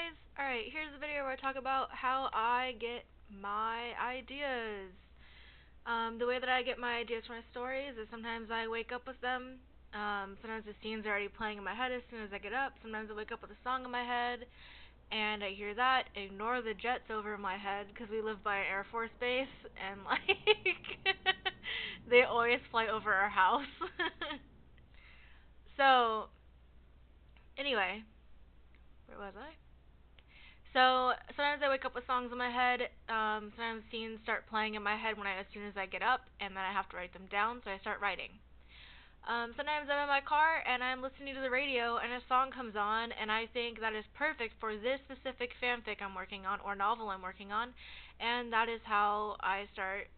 guys! Alright, here's a video where I talk about how I get my ideas. The way that I get my ideas for my stories is sometimes I wake up with them. Sometimes the scenes are already playing in my head as soon as I get up. Sometimes I wake up with a song in my head and I hear that, ignore the jets over my head because we live by an Air Force base and they always fly over our house. So, anyway, where was I? So sometimes I wake up with songs in my head. Sometimes scenes start playing in my head as soon as I get up, and then I have to write them down. So I start writing. Sometimes I'm in my car and I'm listening to the radio, and a song comes on, and I think that is perfect for this specific fanfic I'm working on or novel I'm working on, and that is how I start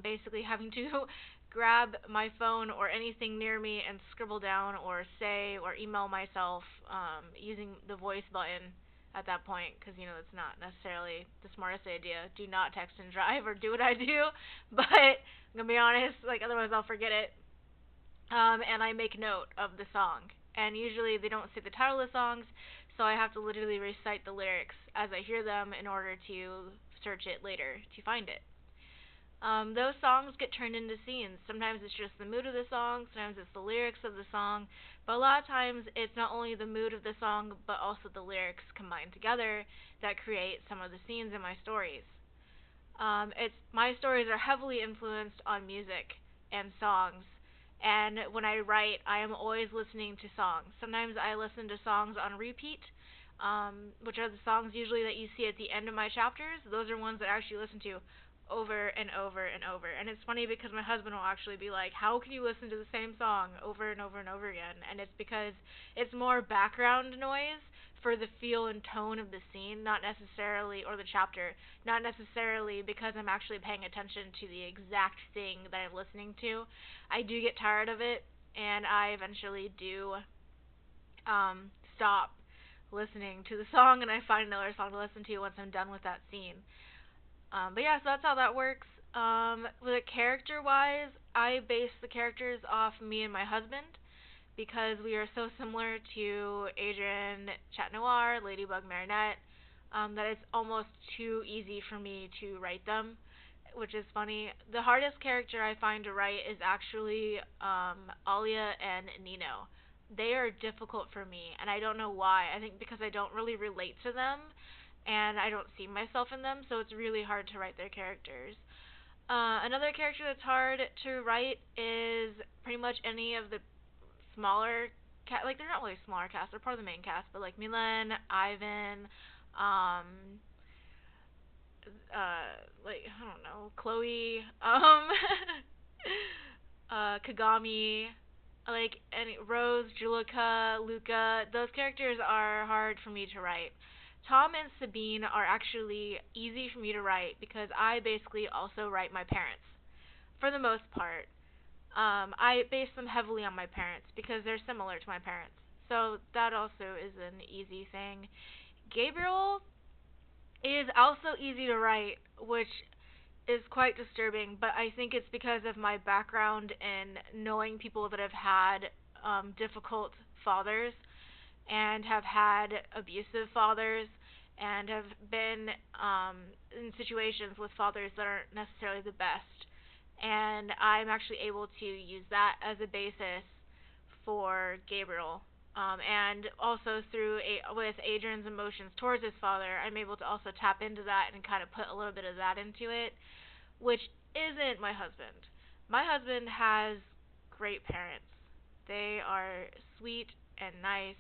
basically having to grab my phone or anything near me and scribble down or say or email myself using the voice button at that point, because it's not necessarily the smartest idea. Do not text and drive or do what I do, but I'm gonna be honest, otherwise I'll forget it. And I make note of the song, and usually they don't say the title of the songs, so I have to literally recite the lyrics as I hear them in order to search it later to find it. Those songs get turned into scenes. Sometimes it's just the mood of the song, sometimes it's the lyrics of the song, but a lot of times it's not only the mood of the song, but also the lyrics combined together that create some of the scenes in my stories. My stories are heavily influenced on music and songs, and when I write, I am always listening to songs. Sometimes I listen to songs on repeat, which are the songs usually that you see at the end of my chapters. Those are ones that I actually listen to over and over and over. And it's funny because my husband will actually be like, how can you listen to the same song over and over and over again? And it's because it's more background noise for the feel and tone of the scene, not necessarily, or the chapter, not necessarily because I'm actually paying attention to the exact thing that I'm listening to. I do get tired of it, and I eventually do stop listening to the song, and I find another song to listen to once I'm done with that scene. But yeah, so that's how that works. With it character-wise, I base the characters off me and my husband because we are so similar to Adrian Chat Noir, Ladybug Marinette, that it's almost too easy for me to write them, which is funny. The hardest character I find to write is actually Alia and Nino. They are difficult for me, and I don't know why. I think because I don't really relate to them, and I don't see myself in them, so it's really hard to write their characters. Another character that's hard to write is pretty much any of the smaller cast. They're not really smaller cast, they're part of the main cast, but Milan, Ivan, I don't know, Chloe, Kagami, any Rose, Julika, Luca. Those characters are hard for me to write. Tom and Sabine are actually easy for me to write because I basically also write my parents, for the most part. I base them heavily on my parents because they're similar to my parents. So that also is an easy thing. Gabriel is also easy to write, which is quite disturbing, but I think it's because of my background in knowing people that have had difficult fathers and have had abusive fathers and have been in situations with fathers that aren't necessarily the best. And I'm actually able to use that as a basis for Gabriel. And also with Adrian's emotions towards his father, I'm able to also tap into that and kind of put a little bit of that into it, which isn't my husband. My husband has great parents. They are sweet and nice.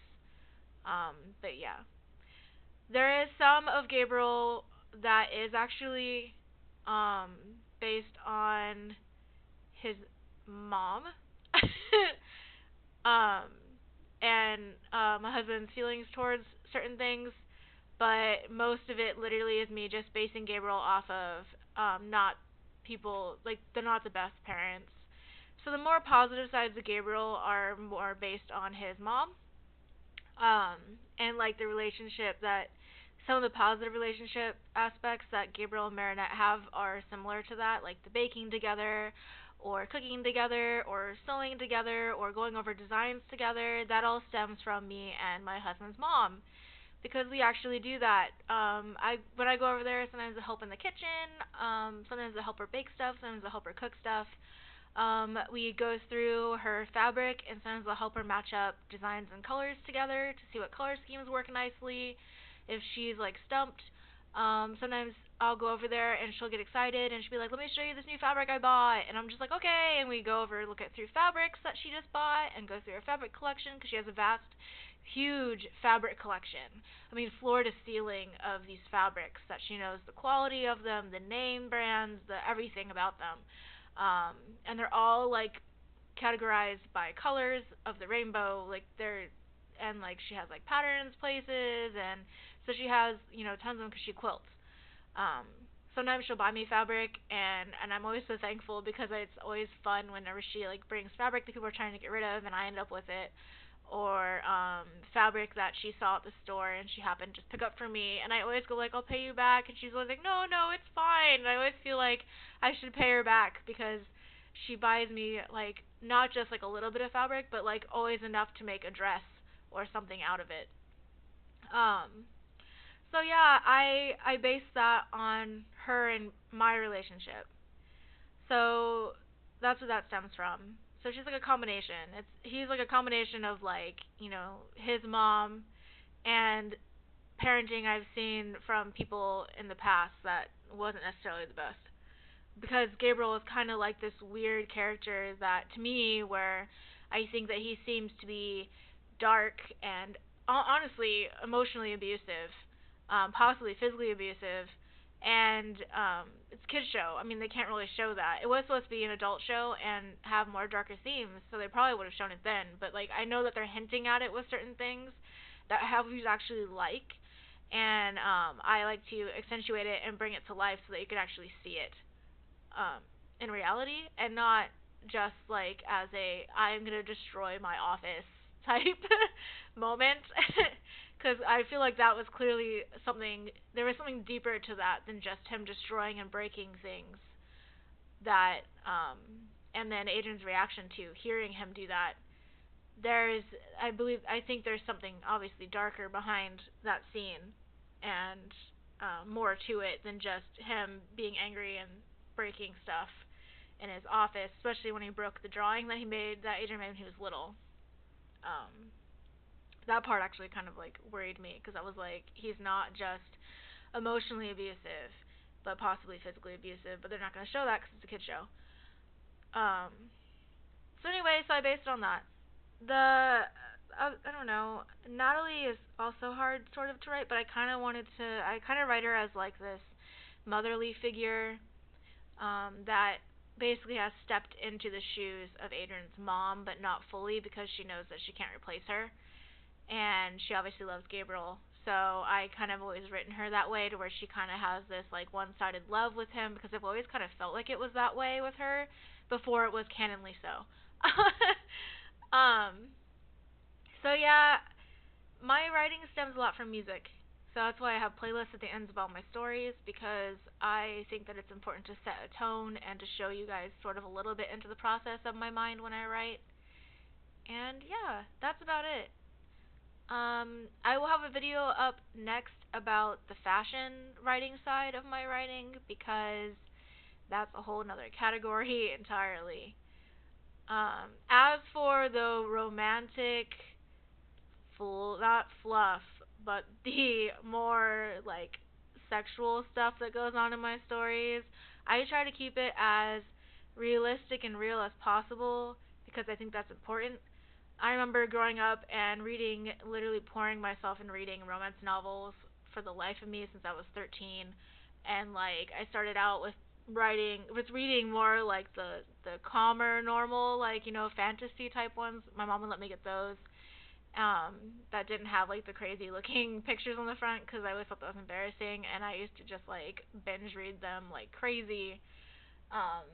But yeah. There is some of Gabriel that is actually based on his mom. um and my husband's feelings towards certain things, but most of it literally is me just basing Gabriel off of not people, they're not the best parents. So the more positive sides of Gabriel are more based on his mom. And the relationship that some of the positive relationship aspects that Gabriel and Marinette have are similar to that, like the baking together, or cooking together, or sewing together, or going over designs together. That all stems from me and my husband's mom, because we actually do that. I when I go over there, sometimes I help in the kitchen. Sometimes I help her bake stuff. Sometimes I help her cook stuff. We go through her fabric, and sometimes I'll help her match up designs and colors together to see what color schemes work nicely. If she's like stumped, sometimes I'll go over there and she'll get excited and she'll be like, "Let me show you this new fabric I bought," and I'm just like, "Okay," and we go over, look at through fabrics that she just bought, and go through her fabric collection because she has a vast, huge fabric collection. I mean, floor to ceiling of these fabrics that she knows the quality of them, the name brands, the everything about them. Um, and they're all like categorized by colors of the rainbow, like they're and like she has like patterns places, and so she has tons of them because she quilts. Um, Sometimes she'll buy me fabric, and I'm always so thankful because it's always fun whenever she like brings fabric that people are trying to get rid of, and I end up with it, or fabric that she saw at the store and she happened to just pick up for me, and I always go like, "I'll pay you back," and she's always like, "No, no, it's fine." And I always feel like I should pay her back because she buys me like not just like a little bit of fabric, but like always enough to make a dress or something out of it. Um, so yeah, I base that on her and my relationship. So that's what that stems from. So she's like a combination. He's like a combination of like, his mom and parenting I've seen from people in the past that wasn't necessarily the best. Because Gabriel is kind of like this weird character that to me where I think that he seems to be dark and honestly emotionally abusive, possibly physically abusive, and it's a kids show. I mean, they can't really show that. It was supposed to be an adult show and have more darker themes, so they probably would have shown it then. But like, I know that they're hinting at it with certain things that Hellviews actually like, and I like to accentuate it and bring it to life so that you can actually see it in reality, and not just like as a "I'm gonna destroy my office" type moment. Because I feel like that was clearly something. There was something deeper to that than just him destroying and breaking things. That and then Adrian's reaction to hearing him do that. There's, I think there's something obviously darker behind that scene, and more to it than just him being angry and breaking stuff in his office, especially when he broke the drawing that he made that Adrian made when he was little. Um, that part actually kind of like worried me because I was like, he's not just emotionally abusive, but possibly physically abusive. But they're not going to show that because it's a kid show. Um, so anyway, so I based it on that. I don't know. Natalie is also hard sort of to write, but I kind of write her as like this motherly figure that basically has stepped into the shoes of Adrian's mom, but not fully because she knows that she can't replace her. And she obviously loves Gabriel. So I kind of always written her that way to where she kind of has this like one-sided love with him because I've always kind of felt like it was that way with her before it was canonly so. um so yeah, my writing stems a lot from music. So that's why I have playlists at the ends of all my stories because I think that it's important to set a tone and to show you guys sort of a little bit into the process of my mind when I write. And yeah, that's about it. I will have a video up next about the fashion writing side of my writing because that's a whole nother category entirely. As for the romantic, not fluff, but the more like sexual stuff that goes on in my stories, I try to keep it as realistic and real as possible because I think that's important. I remember growing up and reading, literally pouring myself in reading romance novels for the life of me since I was 13, and like I started out with reading more like the calmer, normal, like fantasy type ones. My mom would let me get those, that didn't have like the crazy looking pictures on the front because I always thought that was embarrassing, and I used to just like binge read them like crazy. Um,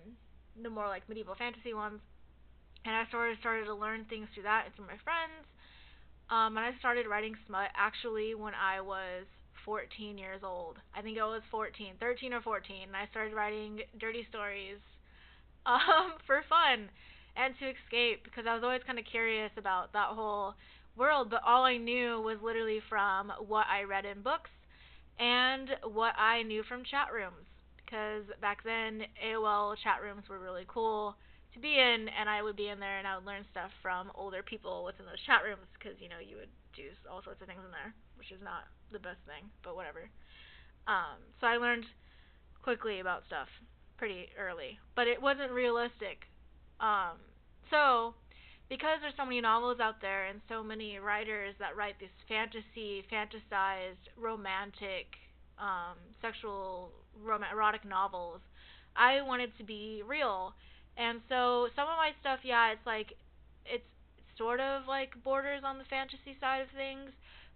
the more like medieval fantasy ones, and I started to learn things through that and through my friends. And I started writing smut actually when I was 14 years old. I think I was 14, 13 or 14, and I started writing dirty stories for fun and to escape because I was always kind of curious about that whole world, but all I knew was literally from what I read in books and what I knew from chat rooms. Because back then, AOL chat rooms were really cool to be in, and I would be in there and I would learn stuff from older people within those chat rooms because, you would do all sorts of things in there, which is not the best thing, but whatever. So I learned quickly about stuff pretty early, but it wasn't realistic. So because there's so many novels out there and so many writers that write these fantasized, romantic, sexual, erotic novels, I wanted to be real. And so some of my stuff, yeah, it's sort of like borders on the fantasy side of things,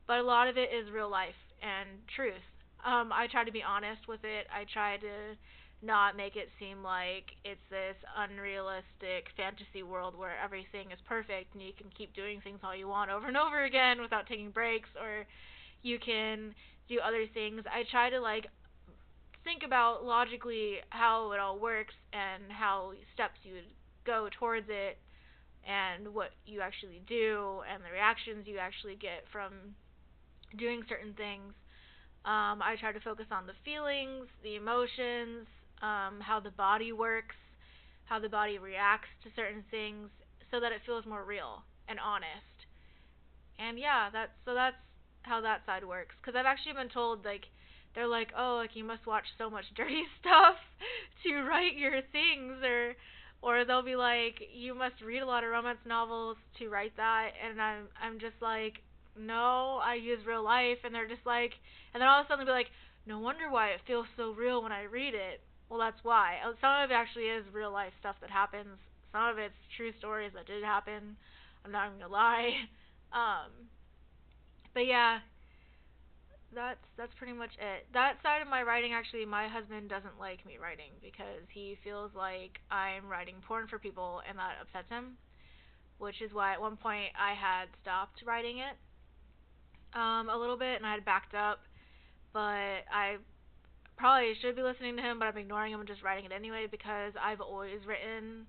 but a lot of it is real life and truth. I try to be honest with it. I try to not make it seem like it's this unrealistic fantasy world where everything is perfect and you can keep doing things all you want over and over again without taking breaks, or you can do other things. I try to think about logically how it all works and how steps you would go towards it and what you actually do and the reactions you actually get from doing certain things. I try to focus on the feelings, the emotions, how the body works, how the body reacts to certain things, so that it feels more real and honest. And yeah, that's how that side works. Because I've actually been told they're like, oh, you must watch so much dirty stuff to write your things, or they'll be like, you must read a lot of romance novels to write that, and I'm just like, no, I use real life, and they're just like, and then all of a sudden they'll be like, no wonder why it feels so real when I read it. Well, that's why. Some of it actually is real life stuff that happens. Some of it's true stories that did happen. I'm not even gonna lie. Um, but yeah, that's pretty much it. That side of my writing, actually, my husband doesn't like me writing because he feels like I'm writing porn for people, and that upsets him. Which is why at one point I had stopped writing it, a little bit, and I had backed up. But I probably should be listening to him, but I'm ignoring him and just writing it anyway because I've always written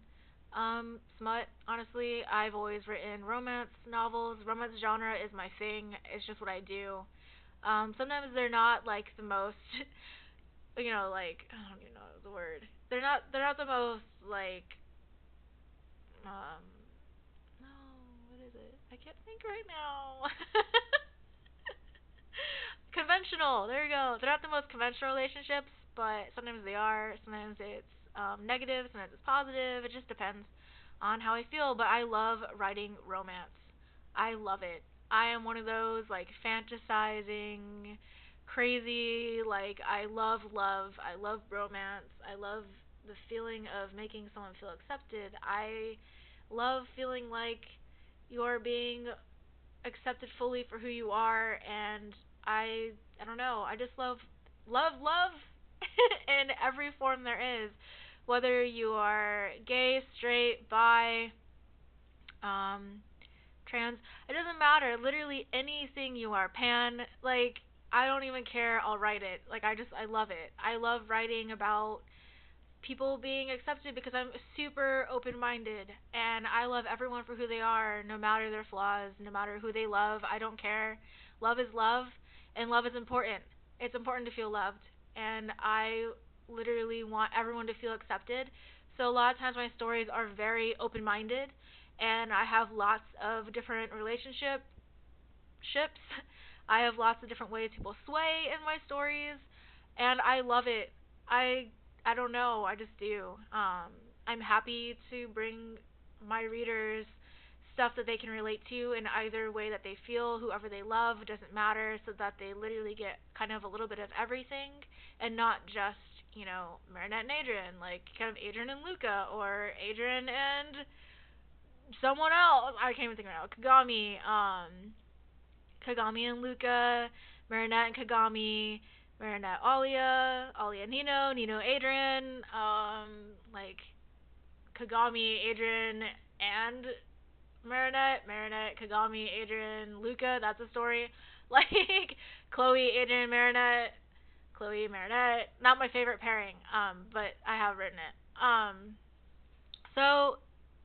smut. Honestly, I've always written romance novels. Romance genre is my thing. It's just what I do. Sometimes they're not the most, I don't even know the word. They're not the most um no, what is it? I can't think right now. Conventional. There you go. They're not the most conventional relationships, but sometimes they are. Sometimes it's negative. Sometimes it's positive. It just depends on how I feel. But I love writing romance. I love it. I am one of those fantasizing, crazy. I love love. I love romance. I love the feeling of making someone feel accepted. I love feeling like you're being accepted fully for who you are, and I don't know, I just love in every form there is, whether you are gay, straight, bi, um trans, it doesn't matter, literally anything you are, pan, I don't even care, I'll write it. I love it. I love writing about people being accepted because I'm super open minded and I love everyone for who they are, no matter their flaws, no matter who they love. I don't care. Love is love, and love is important. It's important to feel loved, and I literally want everyone to feel accepted. So a lot of times my stories are very open minded, and I have lots of different relationships. I have lots of different ways people sway in my stories, and I love it. I I don't know, I just do. I'm happy to bring my readers stuff that they can relate to in either way that they feel, whoever they love, doesn't matter, so that they literally get kind of a little bit of everything and not just, Marinette and Adrian, kind of Adrian and Luca, or Adrian and someone else. I can't even think right now. Kagami and Luca, Marinette and Kagami, Marinette Alia, Alia Nino, Nino Adrian, Kagami, Adrian, and Marinette, Marinette, Kagami, Adrian, Luca, that's a story. Chloe, Adrian, Marinette, Chloe, Marinette, not my favorite pairing, but I have written it. So,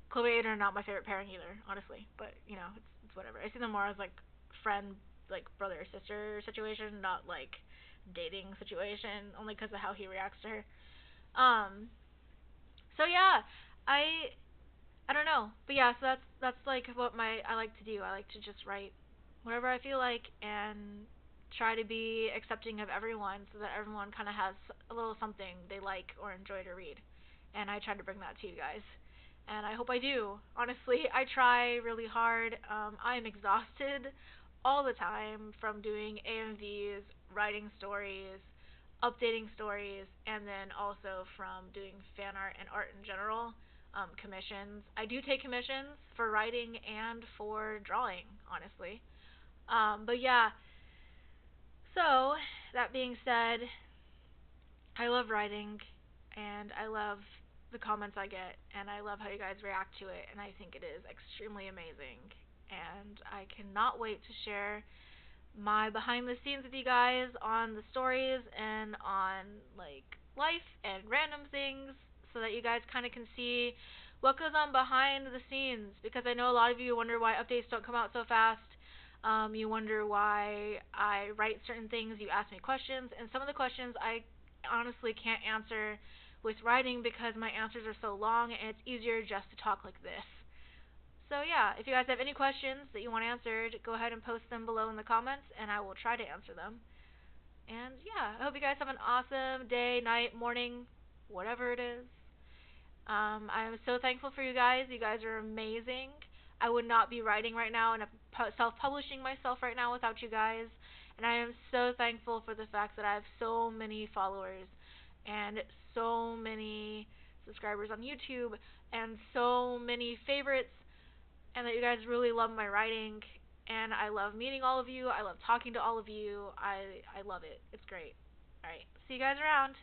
Chloe, Adrian, not my favorite pairing either, honestly, but, it's whatever. I see them more as like friend, like brother sister situation, not like dating situation, only because of how he reacts to her. Um, so yeah, I I don't know, but yeah, so that's like what my I like to do. I like to just write whatever I feel like and try to be accepting of everyone so that everyone kind of has a little something they like or enjoy to read. And I try to bring that to you guys. And I hope I do. Honestly, I try really hard. I am exhausted all the time from doing AMVs, writing stories, updating stories, and then also from doing fan art and art in general, commissions. I do take commissions for writing and for drawing, honestly. But yeah, so that being said, I love writing and I love the comments I get and I love how you guys react to it and I think it is extremely amazing. And I cannot wait to share my behind the scenes with you guys on the stories and on like life and random things so that you guys kind of can see what goes on behind the scenes because I know a lot of you wonder why updates don't come out so fast. You wonder why I write certain things, you ask me questions, and some of the questions I honestly can't answer with writing because my answers are so long and it's easier just to talk like this. So yeah, if you guys have any questions that you want answered, go ahead and post them below in the comments and I will try to answer them. And yeah, I hope you guys have an awesome day, night, morning, whatever it is. I am so thankful for you guys. You guys are amazing. I would not be writing right now and self-publishing myself right now without you guys. And I am so thankful for the fact that I have so many followers and so many subscribers on YouTube and so many favorites and that you guys really love my writing and I love meeting all of you. I love talking to all of you. I love it. It's great. All right. See you guys around.